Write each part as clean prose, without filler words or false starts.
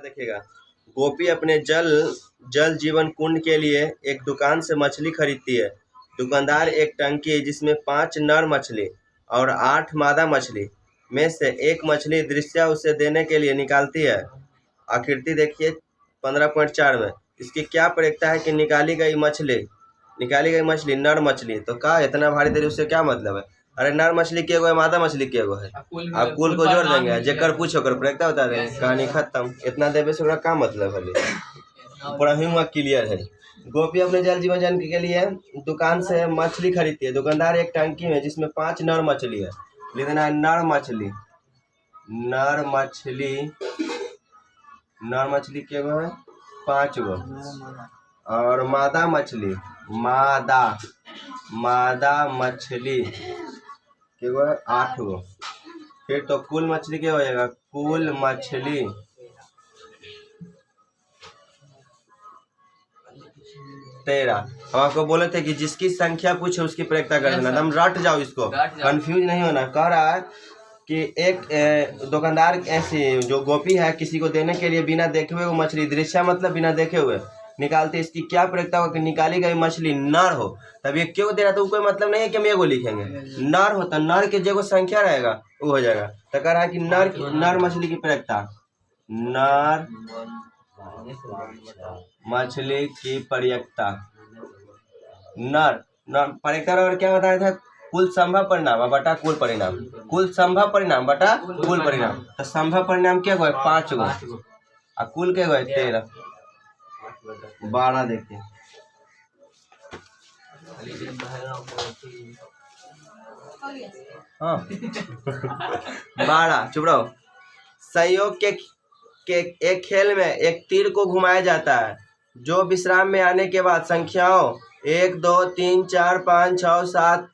देखेगा। गोपी अपने जल जीवन कुंड के लिए एक दुकान से मछली खरीदती है। दुकानदार एक टंकी जिसमें 5 नर मछली और 8 मादा मछली में से एक मछली दृश्य उसे देने के लिए निकालती है। आकृति देखिए 15.4 में। इसकी क्या प्रयोजन है कि निकाली गई मछली नर मछली। तो का इतना भारी देरी उससे क्या मतलब है? अरे नर मछली के गो है, मादा मछली के गो है। आप कुल को जोड़ देंगे, जेकर पूछो कर प्रयोजन बता देंगे, कहानी खत्म। इतना देवे से क्या मतलब है? पूरा ही हुआ क्लियर है। गोपी अपने जल जीवन जन के लिए दुकान से मछली खरीदती है। दुकानदार एक टंकी में जिसमें 5 नर मछली है, लेकिन नर मछली के गो है 5 गो और मादा मछली के गो है 8 गो। फिर तो कुल मछली क्या हो जाएगा? कुल मछली 13। हम आपको बोले थे कि जिसकी संख्या पूछे उसकी प्रयोजन कर देना। एकदम रट जाओ, इसको कंफ्यूज नहीं होना। कह रहा है कि एक दुकानदार ऐसी जो गोपी है किसी को देने के लिए बिना देखे हुए वो मछली दृश्य मतलब बिना देखे हुए निकालते। इसकी क्या प्रयोजन होगा कि निकाली गई मछली नर हो। तब ये क्यों दे रहा? तो कोई मतलब नहीं है कि हम ये को लिखेंगे। नर हो तो नर के जो संख्या रहेगा वो हो जाएगा। तो कह रहा है कि नर मछली की प्रयोजन, नर मछली की प्रयोजन नर प्रयोजन और क्या बताया था? कुल संभव परिणाम बटा कुल परिणाम। कुल संभव परिणाम बटा कुल परिणाम। तो संभव परिणाम क्या गो? 5 गो और कुल के गो 13 12। देखिए हाँ 12। चुप रहो। संयोग के एक खेल में एक तीर को घुमाया जाता है जो विश्राम में आने के बाद संख्याओं 1 2 3 4 5 6 7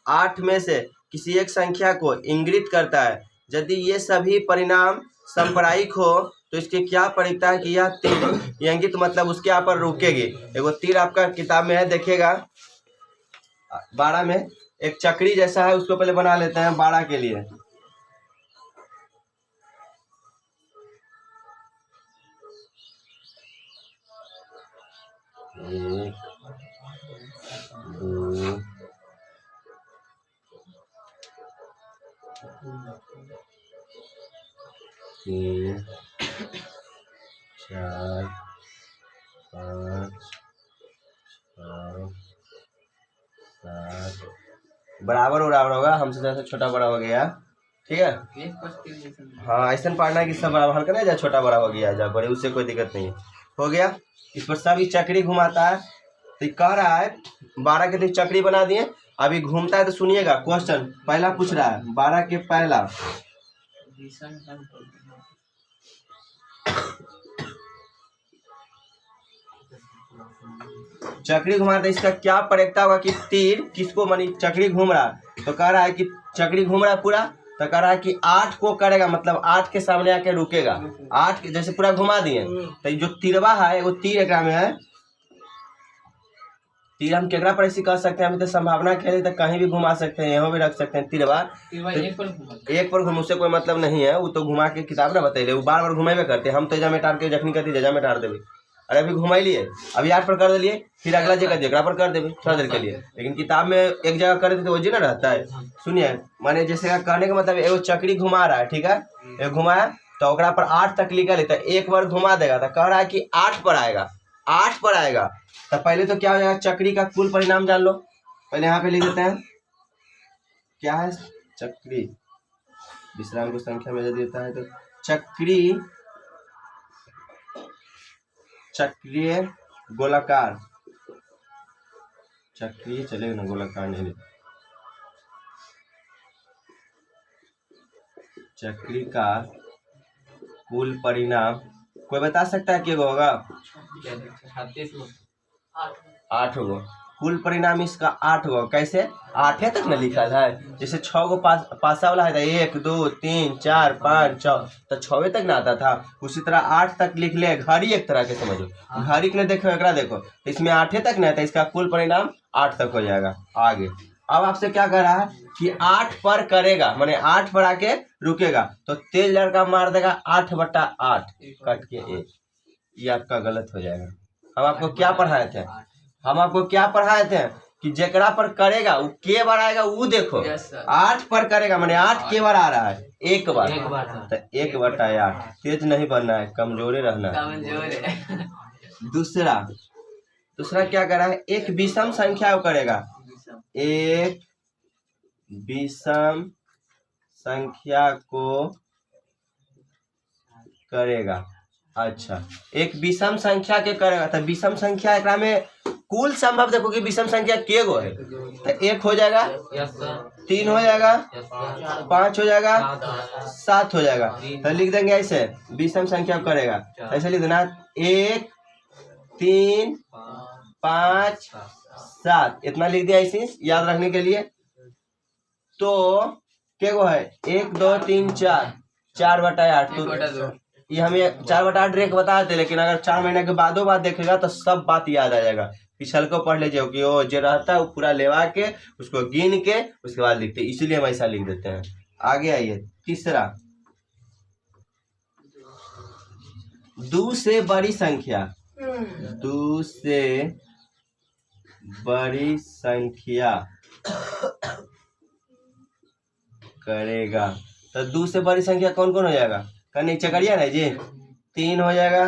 8 में से किसी एक संख्या को इंगित करता है। यदि ये सभी परिणाम सांप्रदायिक हो तो इसकी क्या प्रयोजन है कि यह तीर इंगित मतलब उसके यहाँ पर रुकेगी। एगो तीर आपका किताब में है, देखिएगा 12 में एक चक्री जैसा है, उसको पहले बना लेते हैं 12 के लिए। एक 2 3 4 5 6 7। बराबर होगा, हमसे जैसे छोटा बड़ा हो गया, ठीक है। हाँ ऐसा पढ़ना है कि सब बराबर हल्का नहीं जाए, छोटा बड़ा हो गया जा बड़े, उससे कोई दिक्कत नहीं हो गया। इस पर सभी चक्री घुमाता है। तो कह रहा है 12 के लिए चक्री बना दिए, अभी घूमता है। तो सुनिएगा क्वेश्चन पहला पूछ रहा है 12 के पहला चक्री घुमा रहा। इसका क्या प्रयोजन होगा कि तीर किसको मानी चक्री घूम रहा है। तो कह रहा है कि चक्री घूम रहा है पूरा, तो कह रहा है कि 8 को करेगा मतलब 8 के सामने आके रुकेगा। 8 के जैसे पूरा घुमा दिए। तो जो तीरवा है वो तीर एक में है। तीर हम केकरा पर ऐसी कर सकते हैं, अभी तो संभावना खेले तो कहीं भी घुमा सकते हैं, यहाँ भी रख सकते हैं तीरवा। एक पर घूम, उससे कोई मतलब नहीं है। वो तो घुमा के किताब ना बताइए, वो बार बार घुमेबे करते। हम तेजा में टार के जखनी करती जजा में टार देवे। अरे अभी घुमा लिए, अभी 8 पर कर दिए, फिर अगला जगह जगह पर कर देवे थोड़ा देर के लिए। लेकिन किताब में एक जगह कर देते तो वो जी ना रहता है। सुनिए माने जैसे कहने का मतलब एगो चक्री घुमा रहा है, ठीक है। एक घुमाया तो ओकरा पर 8 तक लिखा लेता है, एक बार घुमा देगा तो कह रहा है कि 8 पर आएगा। 8 पर आएगा तो पहले तो क्या हो जाएगा, चक्री का कुल परिणाम जान लो। पहले यहाँ पे लिख देते हैं क्या है, चक्री विश्राम की संख्या में यदि देता है तो चक्रीय गोलाकार, चक्रीय चलेगा ना, गोलाकार नहीं। चक्री का कुल परिणाम कोई बता सकता है क्या होगा? 8 गो कुल परिणाम इसका 8 गो। कैसे 8 तक न लिखा है? जैसे 6 गो पासा वाला है 1 2 3 4 5 6, तो 6 तक ना आता था। उसी तरह 8 तक लिख ले। घड़ी एक तरह के समझो, घड़ी के देखो एक देखो, इसमें 8 तक नहीं आता, इसका कुल परिणाम 8 तक हो जाएगा। आगे अब आपसे क्या कर रहा है कि 8 पर करेगा, माने 8 पर आके रुकेगा, तो तेज लड़का मार देगा 8/8 कट के 1। ये आपका गलत हो जाएगा। हम आपको क्या पढ़ाए थे, हम आपको क्या पढ़ाए थे कि जेकरा पर करेगा वो के बार आएगा, वो देखो 8 पर करेगा माने 8 के बार आ रहा है, एक बार, तो 1/8। तेज नहीं बनना है, कमजोरे रहना है। दूसरा क्या कर रहा है, एक विषम संख्या को करेगा, एक विषम संख्या को करेगा। अच्छा, एक विषम संख्या के करेगा, तो विषम संख्या एकरा में कुल संभव देखो कि विषम संख्या के गो है, तो 1 हो जाएगा, 3 हो जाएगा, 5 हो जाएगा, 7 हो जाएगा। तो लिख देंगे ऐसे, विषम संख्या करेगा ऐसे लिख देना, 1 3 5 7, इतना लिख दिया ऐसे याद रखने के लिए। तो क्या गो है, 1 2 3 4, 4/8। तो ये हमें 4/8 रेख बताते, लेकिन अगर 4 महीने के बादों बाद देखेगा तो सब बात याद आ जाएगा। पिछल को पढ़ लीजिए कि वो जो रहता है वो पूरा लेवा के उसको गिन के उसके बाद लिखते हैं, इसीलिए हम ऐसा लिख देते हैं। आगे आइए, तीसरा, 2 से बड़ी संख्या, 2 से बड़ी संख्या करेगा। तो 2 से बड़ी संख्या कौन कौन हो जाएगा, करने चकरिया ना जी, 3 हो जाएगा,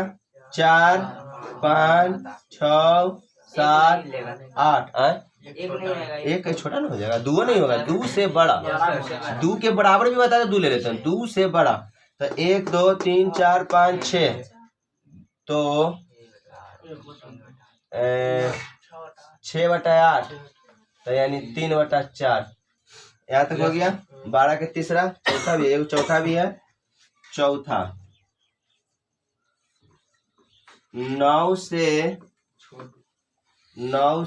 4 5 6 7 8, एक छोटा ना हो जाएगा, 2 नहीं होगा, 2 से बड़ा, 2 के बराबर भी बता दो, 2 ले लेते हैं, 2 से बड़ा। तो 1 2 3 4 5 6, तो 6/8, तो यानी 3/4। यहाँ तक हो गया। 12 के तीसरा, चौथा भी है, चौथा भी है, चौथा 9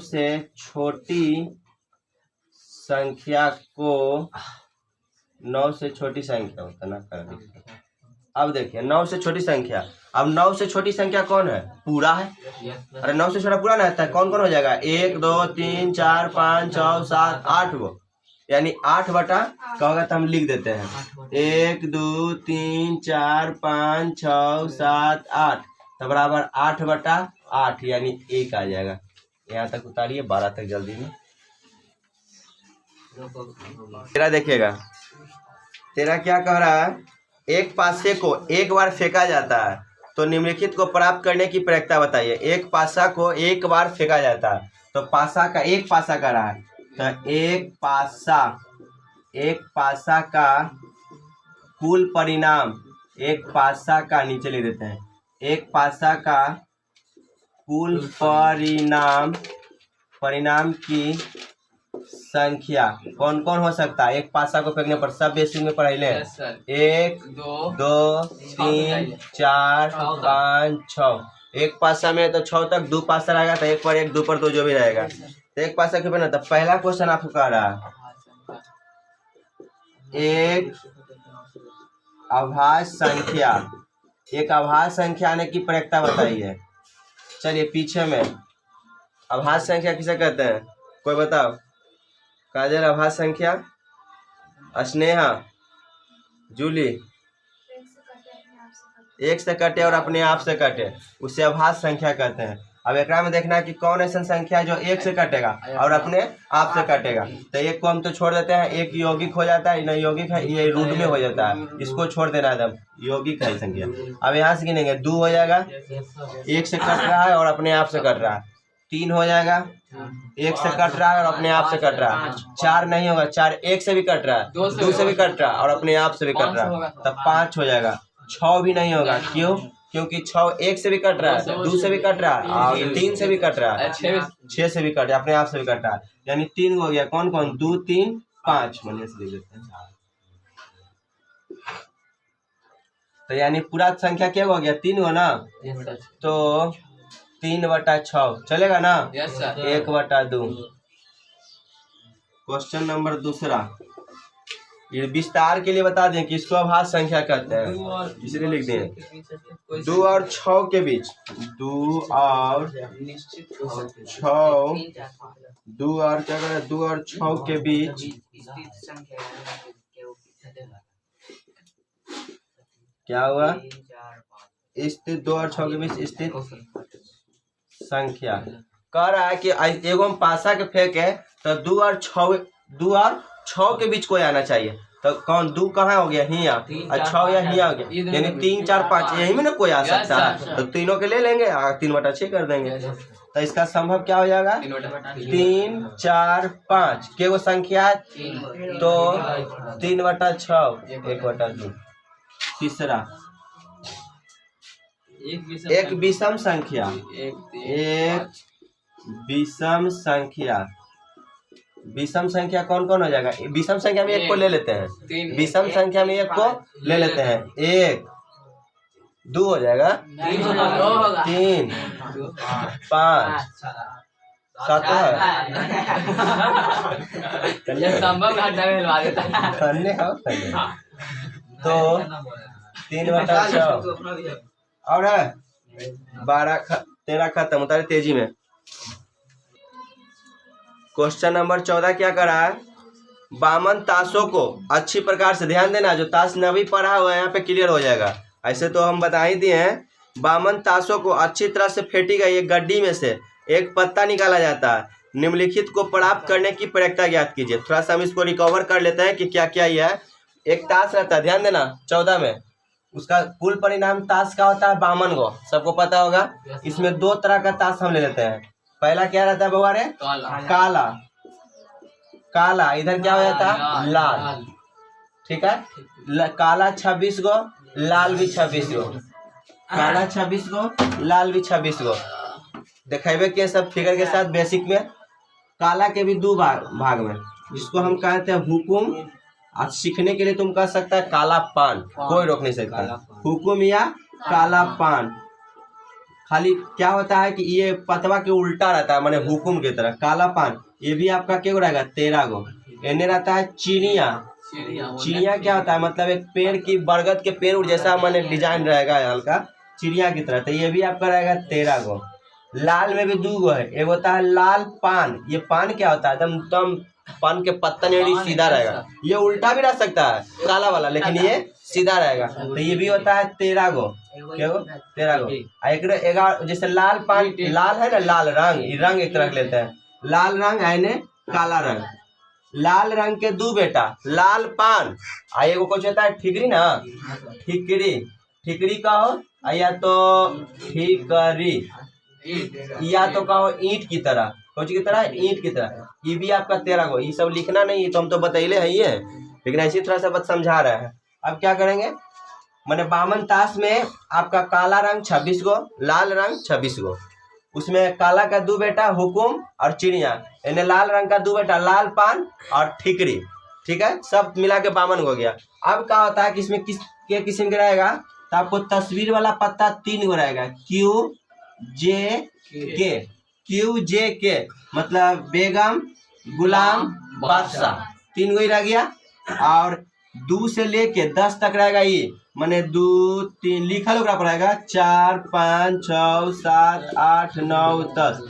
से छोटी संख्या को, 9 से छोटी संख्या होता ना कर। अब देखिए 9 से छोटी संख्या, अब 9 से छोटी संख्या कौन है, पूरा है। अरे 9 से छोटा पूरा ना रहता है, कौन कौन हो जाएगा, 1 2 3 4 5 6 7 8 गो, यानी 8 बटा कहोगा तो हम लिख देते हैं 1 2 3 4 5 6 7 8, तो बराबर 8/8, यानी 1 आ जाएगा। यहाँ तक उतारिए, 12 तक जल्दी में। तेरा देखिएगा, तेरा क्या कह रहा है, एक पासे को एक बार फेंका जाता है, तो निम्नलिखित को प्राप्त करने की प्रक्रिया बताइए। एक पासा को एक बार फेंका जाता है, तो पासा का, एक पासा का रहा है, तो एक पासा का कुल परिणाम, एक पासा का, नीचे लिख देते हैं, एक पासा का कुल परिणाम की संख्या कौन कौन हो सकता है। एक पासा को फेंकने पर सब बेसिक में पढ़ाई ले, 1 2 3 4 5 6, एक पासा में तो 6 तक 2 पासा रहेगा, तो 1 पर 1 2 पर 2 जो भी रहेगा, तो एक पासा के बना। तो पहला क्वेश्चन आपको कह रहा है, एक अभाज्य संख्या, एक अभाज्य संख्या आने की प्रक्रिया बताइए। चलिए पीछे में अभाज्य संख्या किसे कहते हैं, कोई बताओ। काजल, अभाज्य संख्या, स्नेहा, जूली, एक से कटे और अपने आप से कटे, उसे अभाज्य संख्या कहते हैं। अब एक में देखना है कि कौन ऐसा संख्या है जो एक से कटेगा और अपने आप से कटेगा। तो एक को हम तो छोड़ देते हैं, एक यौगिक हो जाता है, न यौगिक है, ये रूट में हो जाता है, इसको छोड़ देना है, एकदम यौगिक है संख्या। अब यहाँ से गिनेंगे, 2 हो जाएगा, एक से कट रहा है और अपने आप से कट रहा है, 3 हो जाएगा, एक से कट रहा है और अपने आप से कट रहा है, 4 नहीं होगा, 4 एक से भी कट रहा है, 2 से भी कट रहा है और अपने आप से भी कट रहा है, तब 5 हो जाएगा। 6 भी नहीं होगा, क्यों, क्योंकि 6 एक से भी कट रहा है, 2 से भी कट रहा है और 3 से भी कट रहा है, 6 से भी कट रहा है, अपने आप से भी कट रहा है, यानी 3 हो गया। कौन कौन, 2 3 5, मनिया से लिख देते हैं। तो यानी पूरा संख्या क्या हो गया, 3 हो ना, तो 3/6 चलेगा ना, 1/2। क्वेश्चन नंबर दूसरा, ये विस्तार के लिए बता दें कि इसको अभाज्य संख्या कहते हैं, इसलिए लिख दें 2 और 6 के बीच, 2 और 6 2 और क्या करें, 2 और 6 के बीच क्या हुआ, स्थित 2 और 6 के बीच स्थित संख्या। कह रहा है कि एगो हम पासा के फेंक है तो 2 और 6 के बीच कोई आना चाहिए। तो कौन 2 कहाँ हो गया, हिया, और 6 या हिया हो गया, यानी 3 4 5 यही में ना कोई आ सकता है। तो तीनों के ले लेंगे, 3/6 कर देंगे। तो इसका संभव क्या हो जाएगा, 3 4 5 के वो संख्या है तो 3/6 1/2। तीसरा एक विषम संख्या, एक विषम संख्या। विषम संख्या कौन कौन हो जाएगा, विषम संख्या में एक को ले लेते हैं, विषम संख्या में एक को ले लेते हैं, 1 2 हो जाएगा, 3 5 7 तो 3/6 और है 12 13 खत्म होता है तेजी में। क्वेश्चन नंबर 14 क्या करा है, बामन ताशों को अच्छी प्रकार से, ध्यान देना जो ताश न भी पढ़ा हुआ है यहाँ पे क्लियर हो जाएगा। ऐसे तो हम बता ही दिए हैं, बामन ताशों को अच्छी तरह से फेंटी गई एक गड्डी में से एक पत्ता निकाला जाता है, निम्नलिखित को प्राप्त करने की प्रक्रिया ज्ञात कीजिए। थोड़ा सा हम इसको रिकवर कर लेते हैं कि क्या क्या यह है। एक ताश रहता है, ध्यान देना 14 में, उसका कुल परिणाम ताश का होता है 52 गो, सबको पता होगा। इसमें 2 तरह का ताश हम ले लेते हैं। पहला क्या रहता है बउआ रे, काला, काला इधर क्या हो जाता है लाल, ठीक है। काला 26 गो, लाल भी 26 गो, काला 26 गो, लाल भी 26 गो। दिखेबे के सब फिगर के साथ बेसिक में। काला के भी 2 भाग में, जिसको हम कहते हैं हुकुम। आज सीखने के लिए तुम कह सकता है काला पान, कोई रोक नहीं सकता, हुकुम या काला पान। खाली क्या होता है कि ये पतवा के उल्टा रहता है, माने हुकुम की तरह। काला पान ये भी आपका क्या रहेगा 13 गो। इन्हें रहता है चिड़िया, चिड़िया क्या होता है, मतलब एक पेड़ की, बरगद के पेड़ जैसा माने डिजाइन रहेगा हल्का चिड़िया की तरह, तो ये भी आपका रहेगा 13 गो। लाल में भी 2 गो है, एक होता है लाल पान। ये पान क्या होता है, एकदम पान के पत्ता नहीं सीधा रहेगा, ये उल्टा भी रह सकता है काला वाला, लेकिन ये सीधा रहेगा। तो ये भी होता है 13 गो, क्या गो 13 गो। एक जैसे लाल पान, लाल है ना, लाल रंग, ये रंग एक तरह लेते हैं, लाल रंग है काला रंग। लाल रंग के 2 बेटा, लाल पान, एगो कुछ होता है ठिकरी ना, ठिकरी, ठिकरी कहो या तो ठिकरी, या तो कहो ईंट की तरह, कुछ की तरह ईंट की तरह। ये भी आपका 13 गो। ये सब लिखना नहीं, तो हम तो बतैले है ये, लेकिन ऐसी तरह से बस समझा रहे हैं। अब क्या करेंगे, मैंने बामन ताश में आपका काला रंग 26 गो, लाल रंग 26 गो। उसमें काला का 2 बेटा हुकुम और चिड़िया, यानी लाल रंग का 2 बेटा लाल पान और ठिकरी, ठीक है, सब मिला के 52 हो गया। अब क्या होता है कि इसमें के किस्म का रहेगा, तो आपको तस्वीर वाला पत्ता 3 गो रहेगा, QJK मतलब बेगम गुलाम बादशाह, 3 गो ही रह गया। और 2 से लेके 10 तक रहेगा ये, माने 2 3 लिखल ओकरा पर रहेगा 4 5 6 7 8 9 10।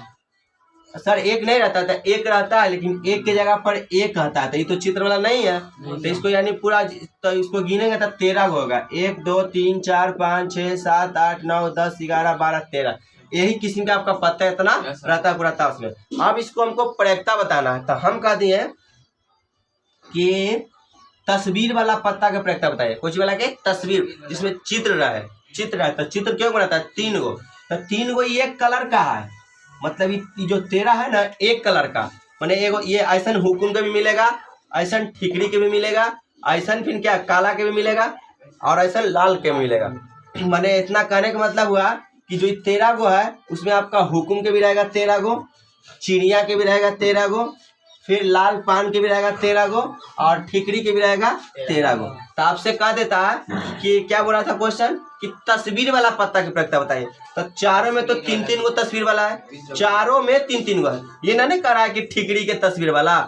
सर एक नहीं रहता था, एक रहता है, लेकिन एक के जगह पर एक रहता है, तो ये तो चित्र वाला नहीं है, तो इसको यानी पूरा, तो इसको गिनेंगे तो 13 होगा, 1 2 3 4 5 6 7 8 9 10 11 12 13। यही किस्म का आपका पत्ता इतना रहता है पूरा ताश में। अब इसको हमको प्रक्रिया बताना है, तो हम कह दिए कि तस्वीर वाला पत्ता के प्रक्रिया बताइए। कुछ वाला के तस्वीर जिसमें चित्र रहे, चित्र है, तो चित्र क्यों बनाता है 3 गो, तो 3 गो एक कलर का है, मतलब ये जो 13 है ना एक कलर का, मैंने एगो ये ऐसा हुकुम के भी मिलेगा, ऐसा ठिकरी के भी मिलेगा, ऐसा फिर क्या काला के भी मिलेगा, और ऐसा लाल के भी मिलेगा। मैंने इतना कहने का मतलब हुआ कि जो 13 गो है उसमें आपका हुकुम के भी रहेगा 13 गो, चिड़िया के भी रहेगा 13 गो, फिर लाल पान के भी रहेगा 13 गो, और ठिकरी के भी रहेगा 13 गो। तो आपसे कह देता है कि क्या बोला था क्वेश्चन कि तस्वीर वाला पत्ता की प्रक्रिया बताइए। तो चारों में तो 3-3 गो तस्वीर वाला है, चारों में 3-3 गो है। ये ना नहीं कह रहा है कि ठिकरी के तस्वीर वाला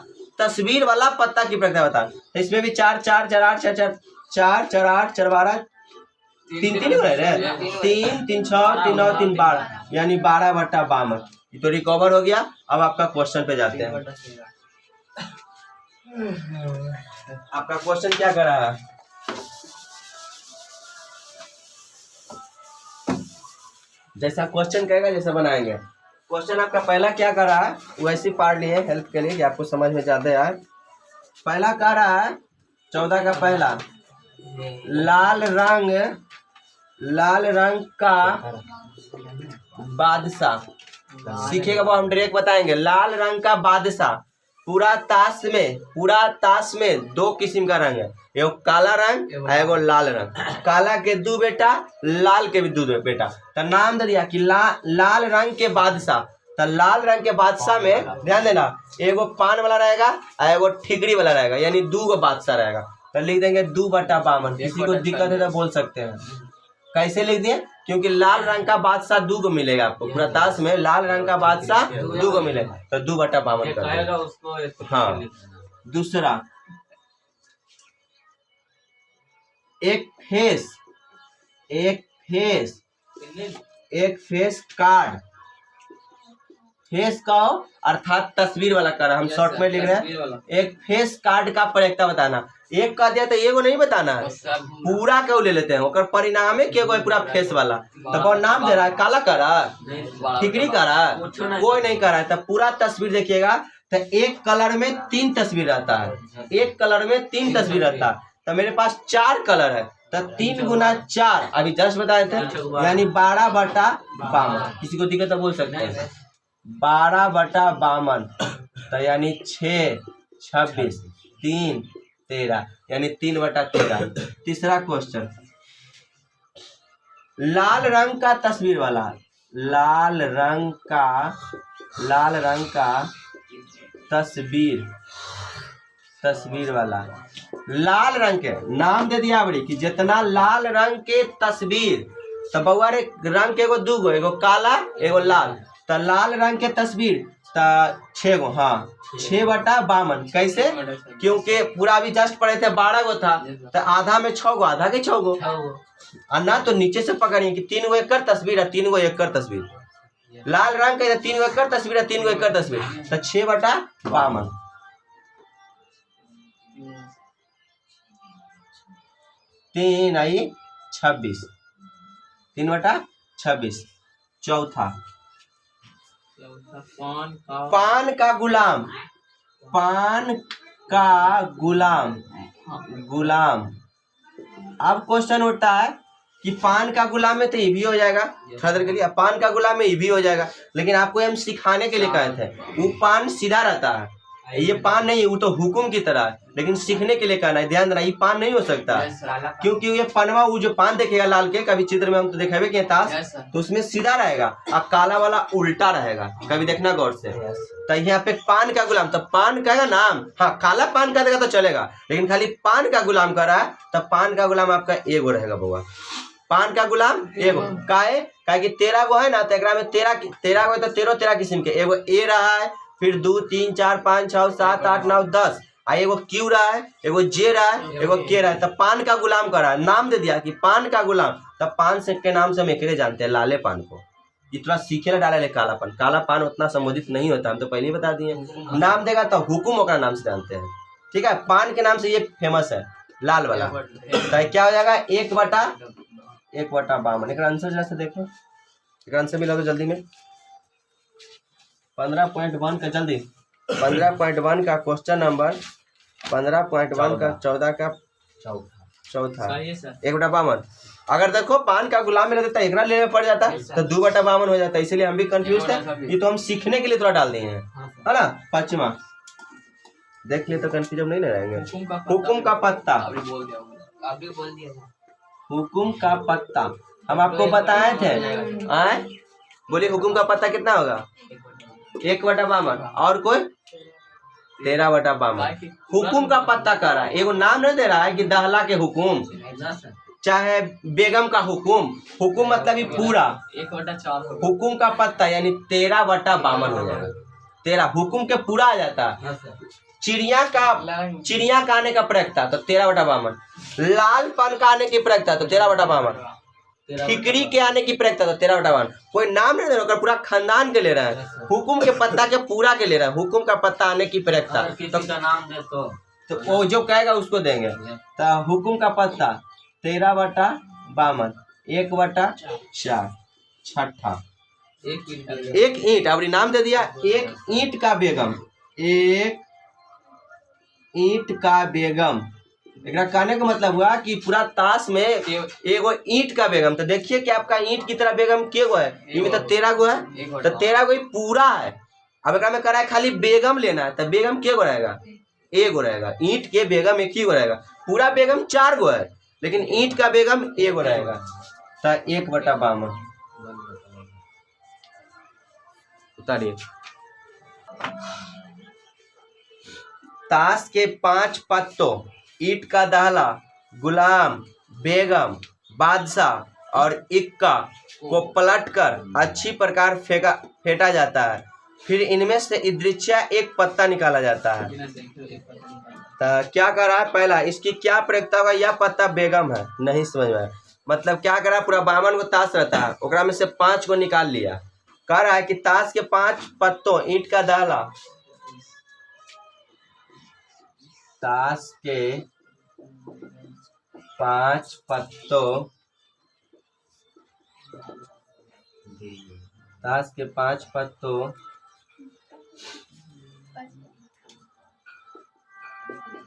पत्ता की प्रक्रिया बता। तो इसमें भी 4 4 4 8 4 4 4 8 4 12 3 3 हो रहे 3 3 6 3 9 3 12, यानी 12/52। ये तो रिकवर हो गया। अब आपका क्वेश्चन पे जाते हैं। आपका क्वेश्चन क्या कर रहा है? जैसा क्वेश्चन कहेगा जैसा बनाएंगे। क्वेश्चन आपका पहला क्या कर रहा है, वैसे पढ़ लिए हेल्प के लिए कि आपको समझ में ज्यादा आए। पहला कह रहा है 14 का पहला, लाल रंग का बादशाह। सीखेगा वो हम डायरेक्ट बताएंगे। लाल रंग का बादशाह। पूरा ताश में दो किस्म का रंग है, एगो काला रंग और एगो लाल रंग। काला के 2 बेटा, लाल के भी 2 बेटा। तो नाम दे दिया कि लाल रंग के बादशाह। तो लाल रंग के बादशाह में ध्यान देना, एगो पान वाला रहेगा और एगो ठिकरी वाला रहेगा, यानी 2 गो बादशाह रहेगा। तो लिख देंगे 2/52। किसी को दिक्कत है तो बोल सकते हैं। कैसे लिख दिए? क्योंकि लाल रंग का बादशाह 2 गो मिलेगा आपको। पूरा ताश में लाल रंग का बादशाह 2 गो मिलेगा, तो 2/52 कर उसको। हाँ, दूसरा एक फेस कार्ड। फेस का अर्थात तस्वीर वाला कार्ड, हम शॉर्ट में लिख रहे हैं। एक फेस कार्ड का प्रयोक्ता बताना। एक का दिया तो एगो नहीं बताना है, पूरा क्यों ले लेते हैं। ओकर परिणाम है कि पूरा फेस वाला। तो कौन नाम दे रहा है? काला कर रहा है, ठिकरी कर रहा है, कोई नहीं कर रहा है। तो पूरा तस्वीर देखिएगा तो एक कलर में 3 तस्वीर रहता है। एक कलर में 3 तस्वीर रहता है। तो मेरे पास 4 कलर है, तो 3 × 4 अभी जस्ट बताए थे, यानी 12/52। किसी को दिक्कत तो बोल सकते हैं। 12/52 तो यानी 6, 26, 3, 13, यानी 3/13। तीसरा क्वेश्चन, लाल रंग का तस्वीर वाला, लाल रंग का तस्वीर वाला। लाल रंग के नाम दे दिया बड़ी कि जितना लाल रंग के तस्वीर। तो बउआ रे रंग के एगो 2 गो, एगो काला एगो लाल। तो लाल रंग के तस्वीर तो 6 गो। हाँ, 6/52। कैसे? क्योंकि पूरा अभी जस्ट पढ़े थे 12 गो था, तो आधा में 6 गो, आधा के 6 गो। और ना तो नीचे से पकड़िए कि 3 गो एकर तस्वीर है, 3 गो एकर तस्वीर। लाल रंग के 3 गो एकर तस्वीर है, 3 गो एकर तस्वीर। तो 6/52। 3 आई 26, 3/26। चौथा, पान का गुलाम। अब क्वेश्चन उठता है कि पान का गुलाम में तो ये भी हो जाएगा, थोड़ा देर के लिए। पान का गुलाम में ये भी हो जाएगा, लेकिन आपको हम सिखाने के लिए कहे थे। वो पान सीधा रहता है, ये पान नहीं, वो तो हुकुम की तरह है, लेकिन सीखने के लिए कहना है। ध्यान देना, ये पान नहीं हो सकता, क्योंकि ये पनवा, वो जो पान देखेगा लाल के, कभी चित्र में हम तो देखेंगे कि ताश, तो उसमें सीधा रहेगा और काला वाला उल्टा रहेगा। कभी देखना गौर से। तो यहाँ पे पान का गुलाम, तो पान का नाम, हाँ काला पान का देगा तो चलेगा, लेकिन खाली पान का गुलाम कर रहा है, तो पान का गुलाम आपका एगो रहेगा बउआ। पान का गुलाम एगो काहे कि 13 गो है ना, तो एकरा में 13 गो, तो 13 किस्म के। एगो ए रहा है, फिर 2, 3, 4, 5, 6, 7, 8, 9, 10। एगो क्यू रहा है, एगो जे रहा है, एगो के रहा है। तो पान का गुलाम का रहा है, नाम दे दिया कि पान का गुलाम। तब पान से के नाम से हम एकरे जानते हैं, लाले पान को। इतना सीखे ला डाले काला पान उतना संबोधित नहीं होता, हम तो पहले ही बता दिए। नाम देगा तो हुकुम ओकरा नाम से जानते हैं। ठीक है, पान के नाम से ये फेमस है, लाल वाला। तो क्या हो जाएगा? 1/52। एक आंसर जैसे देखो, एक आंसर मिला तो जल्दी में। 15.1 का जल्दी, 15.1 का क्वेश्चन नंबर 15.1 का 14 का चौथा 1/52। अगर देखो पान का गुलाम में रहता, एकरा लेने पड़ जाता तो 2/52 हो जाता। इसलिए हम भी कंफ्यूज थे, ये तो हम सीखने के लिए थोड़ा डाल दिए हैं, है ना। 5वां देख ले तो कंफ्यूजन नहीं रहेंगे। हुकुम का पत्ता, हुकुम का पत्ता हम आपको बताए थे। आए बोलिए, हुकुम का पत्ता कितना होगा? 1/52। और कोई 13/52। हुकुम का पत्ता कह रहा है, एगो नाम नहीं दे रहा है कि दहला के हुकुम, चाहे बेगम का हुकुम। हुकुम मतलब ही पूरा। 1/4 हुकुम का पत्ता यानी 13/52 हो जाएगा। 13 हुकुम के पूरा आ जाता है। चिड़िया का आने का प्रयोक्ता तो 13/52। लाल पान का आने की प्रयोक्ता तो 13/52। ठिकरी के आने की प्रयोक्ता, तो 13/1। कोई नाम नहीं दे रहा, पूरा खानदान के ले रहा है। हुकुम के पत्ता के पूरा के ले रहा है, हुकुम का पत्ता आने की प्रयोक्ता। तो का नाम दे तो वो जो कहेगा उसको देंगे। तो हुकुम का पत्ता 13/52, 1/4, छठा। एक ईंट, अब नाम दे दिया एक ईंट का बेगम, एक ईंट का बेगम। एक कहने का मतलब हुआ कि पूरा ताश में एगो ईंट का बेगम। तो देखिए कि आपका ईंट की तरह बेगम के गो है, इनमें तो 13 गो है, तो 13 गो ही पूरा है। अब एक में कह रहा है खाली बेगम लेना है, तो बेगम के गो रहेगा, एगो रहेगा। ईंट के बेगम एक ही गो रहेगा, पूरा बेगम 4 गो है, लेकिन ईंट का बेगम एगो रहेगा। तो 1/52 उतारिए। ताश के 5 पत्तों, ईंट का दहला, गुलाम, बेगम, बादशाह और इक्का को पलटकर अच्छी प्रकार फेंटा जाता है। फिर इनमें से इदृच्छा एक पत्ता निकाला जाता है। तो क्या कर रहा है, पहला इसकी क्या प्रयोक्ता होगा, यह पत्ता बेगम है, नहीं समझ में। मतलब क्या कर रहा है, पूरा 52 को ताश रहता है, ओकरा में से 5 को निकाल लिया। कह रहा है कि ताश के 5 पत्तों, ईंट का दहला, ताश के 5 पत्तों, ताश के 5 पत्तों,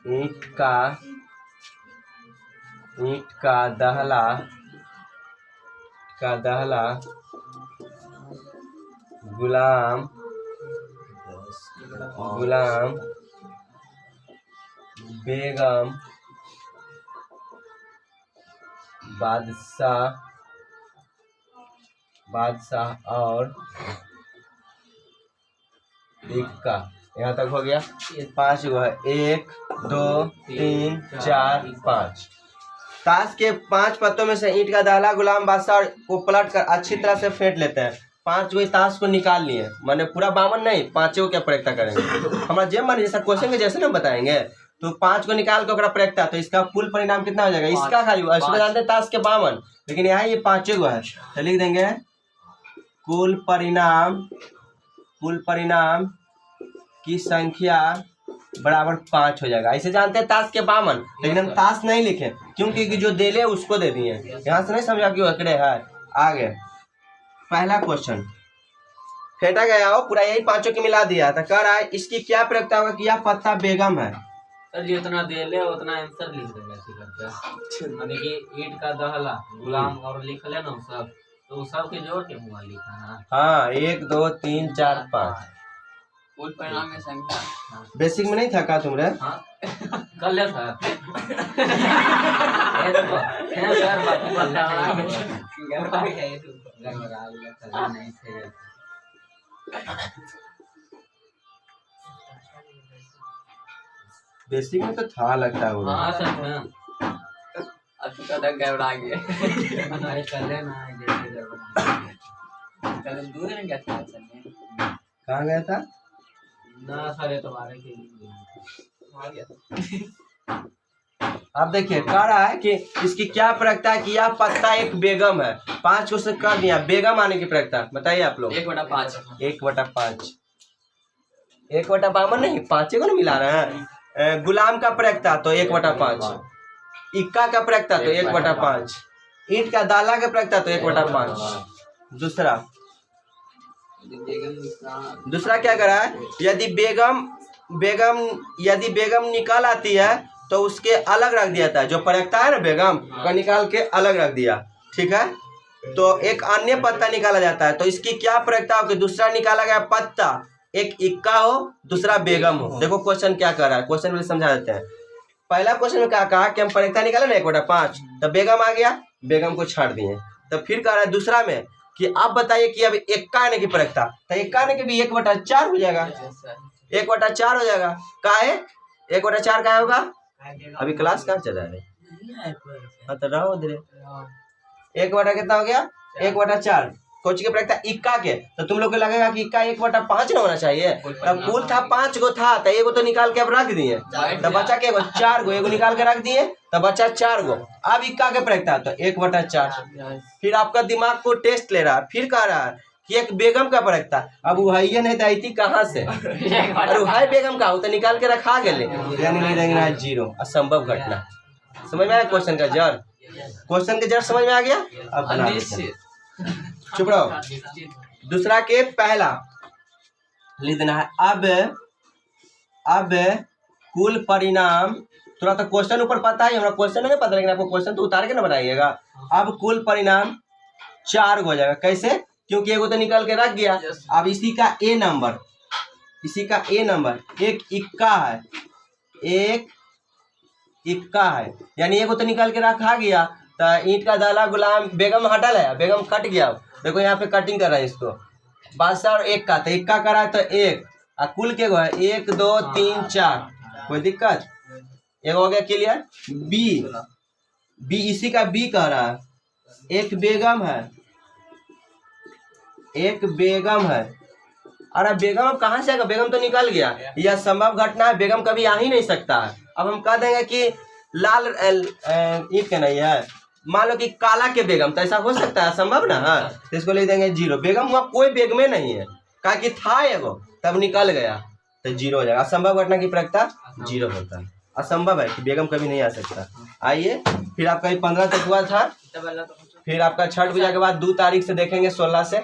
ईंट का दहला, गुलाम, बेगम, बादशाह और इक्का। यहाँ तक हो गया। 5 गो है, 1 2 3 4 5। ताश के 5 पत्तों में से ईंट का दहला, गुलाम, बादशाह को पलट कर अच्छी तरह से फेंट लेते हैं। 5 गो ताश को निकाल लिए, माने पूरा 52 नहीं, 5 को क्या प्रयोक्ता करेंगे हमारा जेब माने जैसा क्वेश्चन के जैसे ना बताएंगे। तो 5 को निकाल के ओकरा प्रयोक्ता, तो इसका कुल परिणाम कितना हो जाएगा, इसका खाली इसमें जानते हैं ताश के 52, लेकिन यहाँ ये 5 गो है, तो लिख देंगे कुल परिणाम की संख्या बराबर 5 हो जाएगा। ऐसे जानते हैं ताश के 52, लेकिन हम ताश नहीं लिखे क्योंकि जो देले उसको दे दिए। यहाँ से नहीं समझा कि अकड़े है। आगे पहला क्वेश्चन फेंटा गया हो, पूरा यही 5 की मिला दिया था। कह रहा है इसकी क्या प्रयोक्ता होगा कि यह पत्ता बेगम है। सर जितना दे ले उतना आंसर लिख देंगे, माने कि ईंट का दहला, गुलाम और लिख ले ना सब, तो सब के जोड़ के हुआ लिखा है। हाँ 1 2 3 4 5 कुल परिणाम में संख्या। बेसिक में नहीं था का तुमरे? हाँ कर ले सर। ये देखो है सर, बाकी पता है ये तो नहीं थे। बेसिक में तो था लगता है। हाँ सर अब तो तक गड़बड़ा गया। अरे कर लेना जैसे गड़बड़ा कल दूर नहीं गया था सर ने। कहाँ गया था ना सर, ये तुम्हारे के लिए आ गया। अब देखिए कह रहा है कि इसकी क्या प्रयोक्ता है कि यह पत्ता एक बेगम है। 5 को से कर दिया, बेगम आने की प्रयोक्ता बताइए आप लोग। 1/5 1/5 1/52 नहीं, 5 को ना मिला रहे हैं। गुलाम का प्रयोक्ता तो 1/5, इक्का का प्रयोक्ता तो 1/5, ईंट का दाला का प्रयोक्ता तो 1/5। दूसरा क्या करा है, यदि बेगम निकल आती है तो उसके अलग रख दिया था। जो प्रयोक्ता है ना बेगम का निकाल के अलग रख दिया, ठीक है। तो एक अन्य पत्ता निकाला जाता है। तो इसकी क्या प्रयोक्ता हो कि दूसरा निकाला गया पत्ता एक इक्का हो, दूसरा बेगम हो। देखो क्वेश्चन क्या कर रहा है, क्वेश्चन में समझा देते हैं। पहला क्वेश्चन में क्या कहा कि हम प्रयोक्ता निकाले ना 1/5, तो बेगम आ गया, बेगम को छाड़ दिए। तो फिर कह रहा है दूसरा में कि आप बताइए कि अब इक्का आने की प्रयोक्ता, तो इक्का आने के भी 1/4 हो जाएगा, 1/4 हो जाएगा। का है 1/4 का होगा। अभी क्लास कहाँ चल रहा है, हाँ तो रहो उधर। 1/4 कितना हो गया 1/4, कोची के प्रयोग था इक्का के, तो तुम लोग को लगेगा कि इक्का 1/5 ना होना चाहिए। तब कुल था 5 गो था, तो एगो तो निकाल के अब रख दिए, तब बचा के 4 गो, एगो निकाल के रख दिए, तब बचा 4 गो। अब इक्का के प्रयोग था तो 1/4। फिर आपका दिमाग को टेस्ट ले रहा है, फिर कह रहा है कि एक बेगम का प्रयोग था। अब वही नहीं दैती कहाँ से, अरे वही बेगम का हो तो निकाल के रखा गए, यानी नहीं रहेंगे 0, असंभव घटना। समझ में आया क्वेश्चन का जड़? क्वेश्चन के जड़ समझ में आ गया? अब बना लेते हैं। चुप रहो। दूसरा के पहला लिख देना है। अब कुल परिणाम, थोड़ा तो क्वेश्चन ऊपर पता है, हमरा क्वेश्चन नहीं पता, लेकिन आपको क्वेश्चन तो उतार के ना बनाइएगा। अब कुल परिणाम 4 हो जाएगा। कैसे? क्योंकि एगो तो निकल के रख गया। अब इसी का ए नंबर, एक इक्का है, एक इक्का है, यानी एगो तो निकल के रखा गया। तो ईंट का दाला गुलाम बेगम हटल है, बेगम कट गया। देखो यहाँ पे कटिंग कर रहा है इसको, बादशाह और एक का, तो इक्का करा है तो 1, और कुल के गो है 1 2 3 4, कोई दिक्कत? एगो हो गया क्लियर। बी इसी का बी कह रहा है, एक बेगम है। अरे बेगम कहाँ से आएगा? बेगम तो निकल गया, यह संभव घटना है, बेगम कभी आ ही नहीं सकता है। अब हम कह देंगे कि लाल ईंट के नहीं है, मान लो कि काला के बेगम, तो ऐसा हो सकता है? संभव ना है। तो इसको लिख देंगे 0। बेगम हुआ कोई बेगमे नहीं है, कहा कि था एगो तब निकल गया, तो 0 हो जाएगा। असंभव घटना की प्रयोगता 0 होता है। असंभव है कि बेगम कभी नहीं आ सकता। आइए फिर आपका 15 तक हुआ था, फिर आपका छठ पूजा के बाद 2 तारीख से देखेंगे 16 से।